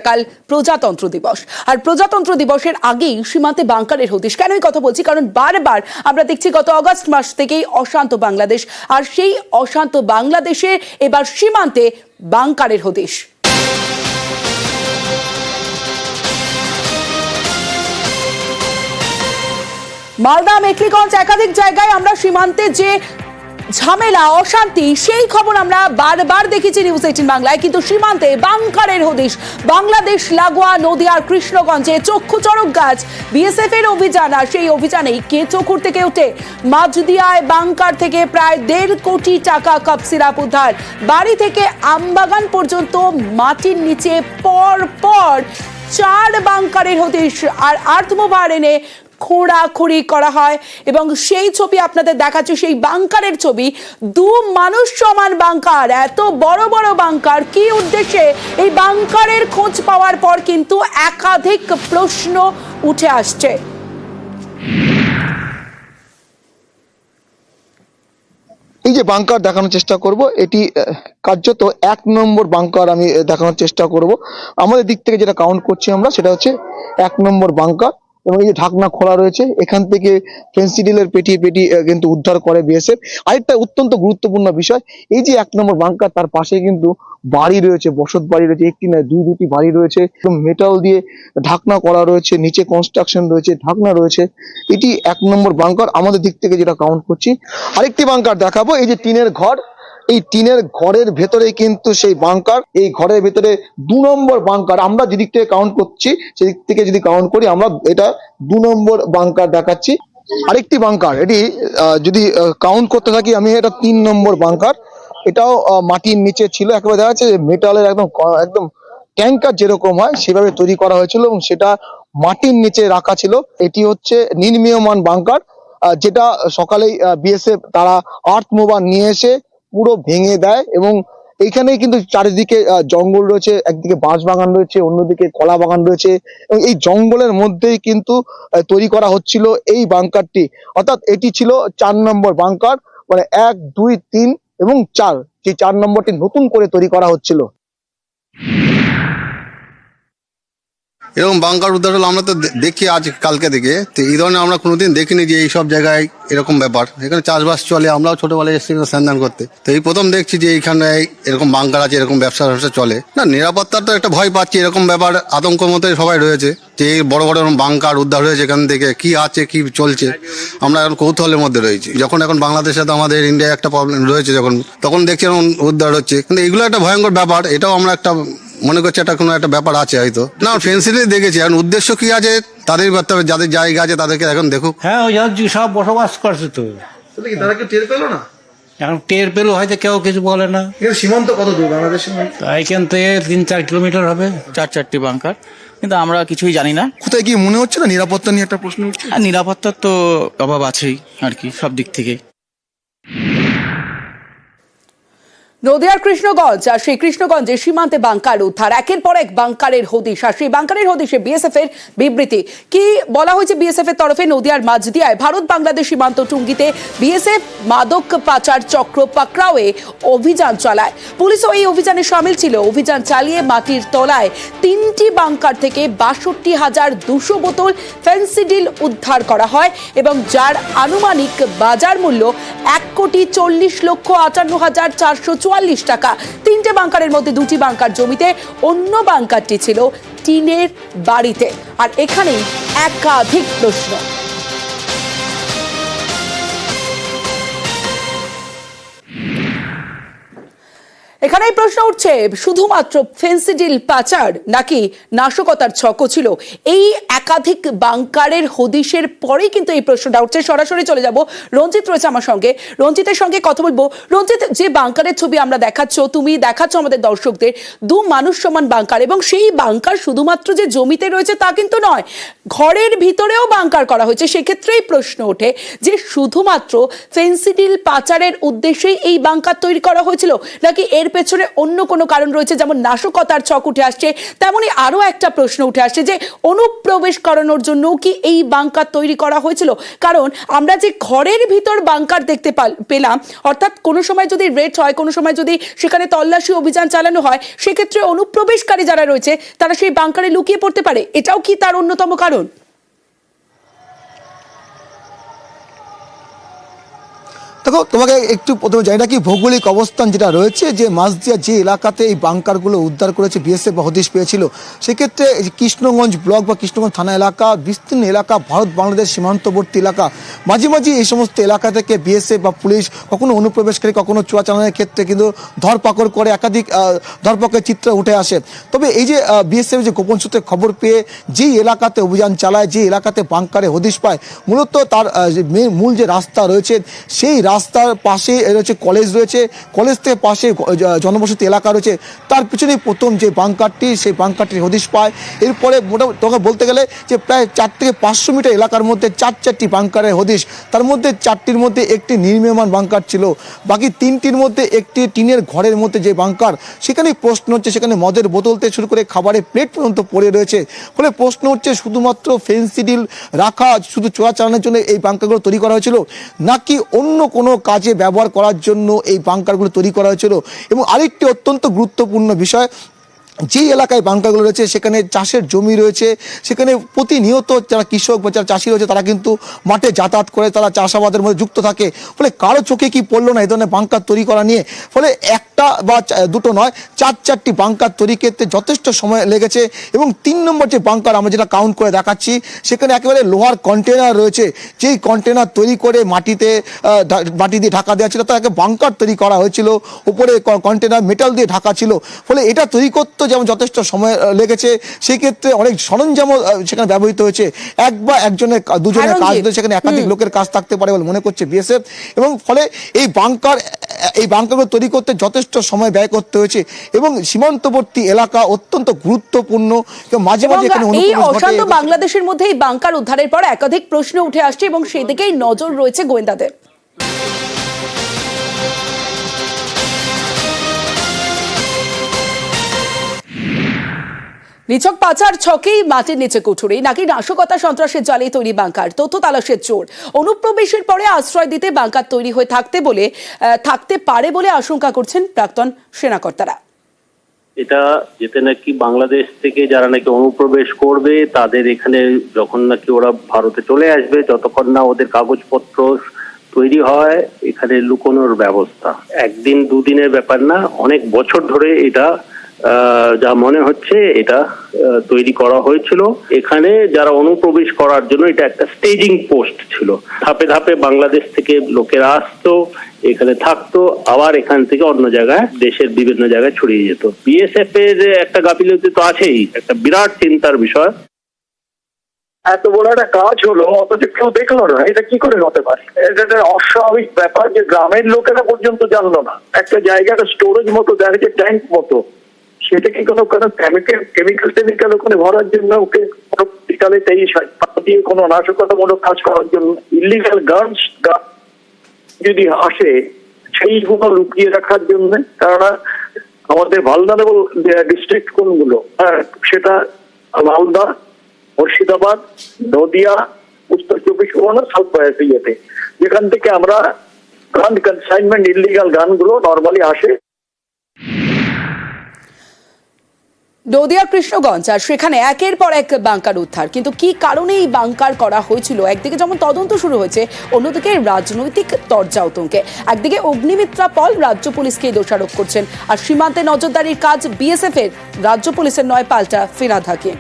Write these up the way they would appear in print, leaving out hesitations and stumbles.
কাল প্রজাতন্ত্র দিবস আর প্রজাতন্ত্র দিবসের আগেই সীমান্তে বাংকারের হদিশ। কেন এই কথা বলছি? কারণ বারবার আমরা দেখছি গত অগস্ট মাস থেকেই অশান্ত বাংলাদেশ, আর সেই অশান্ত বাংলাদেশে এবার সীমান্তে বাংকারের হদিশ। মালদা, মেখলিগঞ্জ একাধিক জায়গায় আমরা সীমান্তে যে ঝামেলা, অশান্তি, সেই খবর আমরা বারবার দেখেছি নিউজ 18 বাংলায়। কিন্তু সীমান্তে বাংকারের হদিশ। বাংলাদেশ লাগোয়া নদিয়ার কৃষ্ণগঞ্জে চক্ষু চড়ক গাছ, বিএসএফ এর অভিযান, আর সেই অভিযানেই কেঁচো খুঁড়তে কেউটে মাঝদিয়ায় বাংকার থেকে প্রায় 1.5 কোটি টাকা কাপ সিরাপ উদ্ধার। বাড়ি থেকে আমবাগান পর্যন্ত মাটির নিচে পর পর 4 বাংকারের হদিশ, আর আর্থমোভার এনে খোঁড়াখুড়ি করা হয়। এবং সেই ছবি আপনাদের দেখাচ্ছি, সেই বাংকারের ছবি। 2 মানুষ সমান বাংকার, এত বড় বড় বাংকার, কি উদ্দেশ্যে? এই বাংকারের খোঁজ পাওয়ার পর কিন্তু একাধিক প্রশ্ন উঠে আসছে। এই যে বাংকার দেখানোর চেষ্টা করব, এটি কার্যত 1 নম্বর বাংকার আমি দেখানোর চেষ্টা করব। আমাদের দিক থেকে যেটা কাউন্ট করছি আমরা, সেটা হচ্ছে 1 নম্বর বাংকার। এবং এই যে ঢাকনা খোলা রয়েছে, এখান থেকে ফেন্সিডিলের পেটি কিন্তু উদ্ধার করে বিএসএফ। আরেকটা অত্যন্ত গুরুত্বপূর্ণ বিষয়, এই যে 1 নম্বর বাংকার, তার পাশে কিন্তু বাড়ি রয়েছে, বসত বাড়ি রয়েছে, একটি নয় দুটি বাড়ি রয়েছে, মেটাল দিয়ে ঢাকনা করা রয়েছে, নিচে কনস্ট্রাকশন রয়েছে, ঢাকনা রয়েছে। এটি 1 নম্বর বাংকার আমাদের দিক থেকে যেটা কাউন্ট করছি। আরেকটি বাংকার দেখাবো, এই যে টিনের ঘর, এই টিনের ঘরের ভেতরে কিন্তু সেই বাংকার। এই ঘরের ভেতরে 2 নম্বর বাংকার আমরা যেদিক থেকে কাউন্ট করছি, সেদিক থেকে যদি কাউন্ট করি আমরা, এটা 2 নম্বর বাংকার দেখাচ্ছি। আরেকটি বাংকার, এটি যদি কাউন্ট করতে থাকি আমি, এটা 3 নম্বর বাংকার। এটাও মাটির নিচে ছিল, একেবারে দেখা যাচ্ছে মেটালের একদম ট্যাঙ্কার যেরকম হয় সেভাবে তৈরি করা হয়েছিল, এবং সেটা মাটির নিচে রাখা ছিল। এটি হচ্ছে নির্মীয়মান বাংকার, যেটা সকালেই বিএসএফ তারা আর্থমোভার নিয়ে এসে পুরো ভেঙে দেয়। এবং এইখানেই কিন্তু চারিদিকে জঙ্গল রয়েছে, একদিকে বাঁশ বাগান রয়েছে, অন্যদিকে কলা বাগান রয়েছে, এবং এই জঙ্গলের মধ্যেই কিন্তু তৈরি করা হচ্ছিল এই বাংকারটি। অর্থাৎ এটি ছিল 4 নম্বর বাংকার, মানে 1, 2, 3 এবং 4, যে 4 নম্বরটি নতুন করে তৈরি করা হচ্ছিল। এরকম বাংকার উদ্ধার হলো আমরা তো দেখি আজ কালকে থেকে, তো এই ধরনের আমরা কোনোদিন দেখিনি যে এইসব জায়গায় এরকম ব্যাপার। এখানে চাষবাস চলে, আমরাও ছোটবেলায় এসেছি সন্ধান করতে, তো এই প্রথম দেখছি যে এইখানে এরকম বাংকার আছে, এরকম ব্যবসা চলে। না, নিরাপত্তার তো একটা ভয় পাচ্ছি, এরকম ব্যাপার আতঙ্ক মতোই সবাই রয়েছে যে এই বড় বড় এরকম বাংকার উদ্ধার হয়েছে, এখান থেকে কি আছে কি চলছে আমরা এখন কৌতূহলের মধ্যে রয়েছি। যখন এখন বাংলাদেশে তো আমাদের ইন্ডিয়ায় একটা প্রবলেম রয়েছে, তখন দেখছি এরকম উদ্ধার হচ্ছে, কিন্তু এগুলো একটা ভয়ঙ্কর ব্যাপার। এটাও আমরা একটা মনে করছি একটা কোনো একটা ব্যাপার আছে হয়তো। না, ফেন্সিডিল দেখেছি, এখন উদ্দেশ্য কি আছে তাদের করতে হবে, যাদের জায়গা আছে তাদেরকে এখন দেখুক। হ্যাঁ, ওই সব বসবাস করছে তো। তারা কি টের পেলো না? এখন টের পেলো হয়তো, কেউ কিছু বলে না। সীমান্ত কত দূর বাংলাদেশ সীমান্ত? এখান থেকে 3-4 কিলোমিটার হবে। 4-4টি বাংকার, কিন্তু আমরা কিছুই জানি না। কোথায় কি মনে হচ্ছে না নিরাপত্তা নিয়ে একটা প্রশ্ন উঠছে? আর নিরাপত্তার তো অভাব আছেই আর কি, সব দিক থেকে। নদিয়ার কৃষ্ণগঞ্জ, আর সেই কৃষ্ণগঞ্জে সীমান্তে বাংকার উদ্ধার, একের পর এক বাংকারের হদিশ। আর সেই বাংকারের হদিশে বিএসএফ এর বিবৃতি। কি বলা হয়েছে বিএসএফ এর তরফে? নদিয়ার মাঝদিয়ায় ভারত বাংলাদেশ সীমান্ত টুঙ্গিতে বিএসএফ মাদক পাচার চক্র পাকড়াওয়ে অভিযান চালায়। পুলিশও এই অভিযানে সামিল ছিল। অভিযান চালিয়ে মাটির তলায় 3টি বাংকার থেকে 62,200 বোতল ফেন্সিডিল উদ্ধার করা হয়, এবং যার আনুমানিক বাজার মূল্য 1,40,58,444 টাকা। 3টে বাংকারের মধ্যে 2টি বাংকার জমিতে, অন্য বাংকারটি ছিল টিনের বাড়িতে। আর এখানেই একাধিক প্রশ্ন। এখানেই প্রশ্ন উঠছে, শুধুমাত্র ফেন্সিডিল পাচার নাকি নাশকতার ছকও ছিল? এই একাধিক বাংকারের হদিশের পরেই কিন্তু এই প্রশ্নটা উঠছে। সরাসরি চলে যাব, রঞ্জিত রয়েছে আমার সঙ্গে, রঞ্জিতের সঙ্গে কথা বলবো। রঞ্জিত, যে বাংকারের ছবি আমরা তুমি দেখাচ্ছ আমাদের দর্শকদের, 2 মানুষ সমান বাংকার, এবং সেই বাংকার শুধুমাত্র যে জমিতে রয়েছে তা কিন্তু নয়, ঘরের ভিতরেও বাংকার করা হয়েছে। সেক্ষেত্রেই প্রশ্ন ওঠে যে শুধুমাত্র ফেন্সিডিল পাচারের উদ্দেশ্যেই এই বাংকার তৈরি করা হয়েছিল, নাকি এর পেছনে অন্য কোনো কারণ রয়েছে, যেমন নাশকতার ছক উঠে আসছে, তেমনি আরো একটা প্রশ্ন উঠে আসছে যে অনুপ্রবেশ করানোর জন্য কি এই বাংকার তৈরি করা হয়েছিল? কারণ আমরা যে ঘরের ভিতর বাংকার দেখতে পেলাম, অর্থাৎ কোনো সময় যদি রেড হয়, কোনো সময় যদি সেখানে তল্লাশি অভিযান চালানো হয়, সেক্ষেত্রে অনুপ্রবেশকারী যারা রয়েছে তারা সেই বাংকারে লুকিয়ে পড়তে পারে। এটাও কি তার অন্যতম কারণ? দেখো, তোমাকে একটু প্রথমে জানি না কি ভৌগোলিক অবস্থান যেটা রয়েছে, যে মাঝদিয়া যে এলাকাতে এই বাংকারগুলো উদ্ধার করেছে বিএসএফ বা হদিশ পেয়েছিল, সেক্ষেত্রে কৃষ্ণগঞ্জ ব্লক বা কৃষ্ণগঞ্জ থানা এলাকা, বিস্তীর্ণ এলাকা, ভারত বাংলাদেশ সীমান্তবর্তী এলাকা, মাঝে মাঝে এই সমস্ত এলাকা থেকে বিএসএফ বা পুলিশ কখনো অনুপ্রবেশকারী, কখনো চোরাচালানের ক্ষেত্রে কিন্তু ধরপাকড় করে, একাধিক ধরপাকড়ের চিত্র উঠে আসে। তবে এই যে বিএসএফ যে গোপন সূত্রে খবর পেয়ে যেই এলাকাতে অভিযান চালায়, যে এলাকাতে বাংকারে হদিশ পায়, মূলত তার মূল যে রাস্তা রয়েছে, সেই রাস্তার পাশে রয়েছে কলেজ রয়েছে, কলেজ থেকে পাশে জনবসতি এলাকা রয়েছে, তার পিছনেই প্রথম যে বাংকারটি, সেই বাংকারটির হদিশ পায়। এরপরে মোটামুটি তোকে বলতে গেলে যে প্রায় 4 থেকে 500 মিটার এলাকার মধ্যে 4টি বাংকারের হদিশ। তার মধ্যে 4টির মধ্যে একটি নির্মীয়মান বাংকার ছিল, বাকি 3টির মধ্যে একটি টিনের ঘরের মধ্যে যে বাংকার, সেখানেই প্রশ্ন হচ্ছে সেখানে মদের বোতল থেকে শুরু করে খাবারের প্লেট পর্যন্ত পড়ে রয়েছে। ফলে প্রশ্ন হচ্ছে শুধুমাত্র ফেন্সি ডিল রাখা, শুধু চোরাচালানের জন্য এই বাংকারগুলো তৈরি করা হয়েছিল, নাকি অন্য কোনো কাজে ব্যবহার করার জন্য এই বাংকারগুলো তৈরি করা হয়েছিল? এবং আরেকটি অত্যন্ত গুরুত্বপূর্ণ বিষয়, যেই এলাকায় বাংকারগুলো রয়েছে সেখানে চাষের জমি রয়েছে, সেখানে প্রতিনিয়ত যারা কৃষক বা যারা চাষি রয়েছে তারা কিন্তু মাঠে যাতায়াত করে, তারা চাষাবাদের মধ্যে যুক্ত থাকে। ফলে কারো চোখে কি পড়লো না এই ধরনের বাংকার তৈরি করা নিয়ে? ফলে একটা বা দুটো নয়, 4টি বাংকার তৈরি করতে যথেষ্ট সময় লেগেছে। এবং 3 নম্বর যে বাংকার আমরা যেটা কাউন্ট করে দেখাচ্ছি, সেখানে একেবারে লোহার কন্টেনার রয়েছে, যেই কন্টেনার তৈরি করে মাটি দিয়ে ঢাকা দেওয়া ছিল, তাকে বাংকার তৈরি করা হয়েছিল, উপরে কন্টেনার মেটাল দিয়ে ঢাকা ছিল। ফলে এটা তৈরি করতে যেমন যথেষ্ট সময় লেগেছে, সেই ক্ষেত্রে অনেক সরঞ্জামও সেখানে ব্যবহৃত হয়েছে। এক বা একজনের, দুজনের কাজ নয়, সেখানে একাধিক লোকের কাজ থাকতে পারে বলে মনে করছে বিএসএফ। এবং ফলে এই বাংকারগুলো তৈরি করতে যথেষ্ট সময় ব্যয় করতে হয়েছে। এবং সীমান্তবর্তী এলাকা অত্যন্ত গুরুত্বপূর্ণ, মাঝে মাঝে এখানে এই অশান্ত বাংলাদেশের মধ্যে এই বাংকার উদ্ধারের পর একাধিক প্রশ্ন উঠে আসছে এবং সেদিকেই নজর রয়েছে গোয়েন্দাদের। নিছক পাচার ছকেই মাটির নিচে কুঠুরি, নাকি নাশকতা সন্ত্রাসের জালে তৈরি বাংকার, তথ্য তালাশের চোর? অনুপ্রবেশের পরে আশ্রয় দিতে বাংকার তৈরি হয়ে থাকতে পারে বলে আশঙ্কা করছেন প্রাক্তন সেনাকর্তারা। এটা যেতে নাকি বাংলাদেশ থেকে যারা নাকি অনুপ্রবেশ করবে তাদের এখানে যখন নাকি ওরা ভারতে চলে আসবে, যতক্ষণ না ওদের কাগজপত্র তৈরি হয়, এখানে লুকোনোর ব্যবস্থা। একদিন দুদিনের ব্যাপার না, অনেক বছর ধরে এটা যা মনে হচ্ছে এটা তৈরি করা হয়েছিল। এখানে যারা অনুপ্রবেশ করার জন্য এটা একটা স্টেজিং পোস্ট ছিল। ধাপে ধাপে বাংলাদেশ থেকে লোকেরা আসতো, এখানে থাকতো, আবার এখান থেকে অন্য জায়গায়, দেশের বিভিন্ন জায়গায় ছড়িয়ে যেত। বিএসএফ এর একটা গাফিলতি তো আছেই, একটা বিরাট চিন্তার বিষয়। এত বড় একটা কাজ হলো অথচ কেউ দেখলো না, এটা কি করে হতে পারে? এটা একটা অস্বাভাবিক ব্যাপার যে গ্রামের লোকেরা পর্যন্ত জানলো না। একটা জায়গাটা স্টোরেজ মতো দেখা যাচ্ছে, ট্যাঙ্ক মতো, সেটা কি কোনো কেমিক্যাল ওখানে ভরার জন্য, ওকে বিকালে দিয়ে কোনো নাশকতামূলক কাজ করার জন্য ইলিগাল গানস যদি আসে, সেইগুলো লুকিয়ে রাখার জন্য। কেননা আমাদের ভালনারেবল ডিস্ট্রিক্ট কোনগুলো, সেটা মালদা, মুর্শিদাবাদ, নদিয়া, উত্তর 24 পরগনা, সাউথ ইয়েতে, যেখান থেকে আমরা গান কনসাইনমেন্ট ইলিগাল গানগুলো নর্মালি আসে। নদিয়া কৃষ্ণগঞ্জ, আর সেখানে একের পর এক বাংকার উদ্ধার। কিন্তু কি কারণে এই বাংকার করা হয়েছিল, একদিকে যেমন তদন্ত শুরু হয়েছে, অন্যদিকে রাজনৈতিক তরজা উতঙ্কে। একদিকে অগ্নিমিত্রা পল রাজ্য পুলিশকে দোষারোপ করছেন, আর সীমান্তে নজরদারির কাজ বিএসএফ এর, রাজ্য পুলিশের নয় পাল্টা ফিরহাদ হাকিম।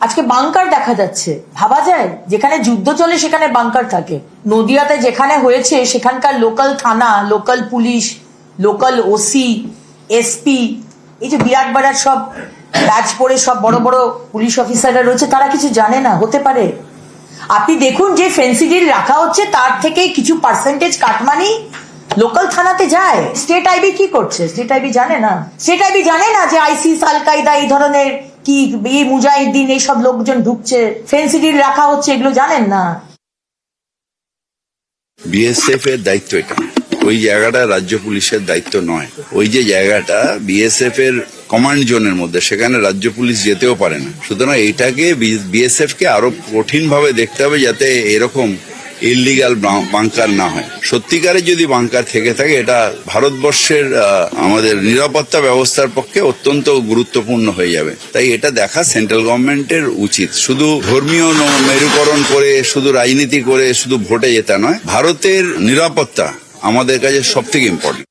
আজকে বাংকার দেখা যাচ্ছে, ভাবা যায় যেখানে যুদ্ধ চলে সেখানে বাংকার থাকে। নদিয়াতে যেখানে হয়েছে সেখানকার লোকাল থানা, local police, local OC, SP, এই যে বিরাট বিরাট সব ব্যাচ পরে সব বড় বড় পুলিশ অফিসাররা রয়েছে, তারা কিছু জানে না হতে পারে? আপনি দেখুন যে ফেন্সি ডিল রাখা হচ্ছে তার থেকে কিছু পার্সেন্টেজ কাটমানি লোকাল থানাতে যায়। স্টেট আইবি কি করছে? স্টেট আইবি জানে না। স্টেট আইবি জানে না যে আইসিস, আল কায়দা, এই ধরনের কি এই মুজাহিদ্দিন, এইসব লোকজন ঢুকছে, ফেন্সি ডিল রাখা হচ্ছে, এগুলো জানেন না। বিএসএফ এর দায়িত্ব এটা, ওই জায়গাটা রাজ্য পুলিশের দায়িত্ব নয়। ওই যে জায়গাটা বিএসএফ এর কমান্ড জোনের মধ্যে, সেখানে রাজ্য পুলিশ যেতেও পারে না। সুতরাং এটাকে বিএসএফ কে আরো কঠিন ভাবে দেখতে হবে, যাতে এরকম ইললিগাল বাংকার না হয়। সত্যিকারে যদি বাংকার থেকে থাকে, এটা ভারতবর্ষের আমাদের নিরাপত্তা ব্যবস্থার পক্ষে অত্যন্ত গুরুত্বপূর্ণ হয়ে যাবে। তাই এটা দেখা সেন্ট্রাল গভর্নমেন্টের উচিত। শুধু ধর্মীয় মেরুকরণ করে, শুধু রাজনীতি করে, শুধু ভোটে জেতা নয়, ভারতের নিরাপত্তা আমাদের কাছে সব থেকে ইম্পর্টেন্ট।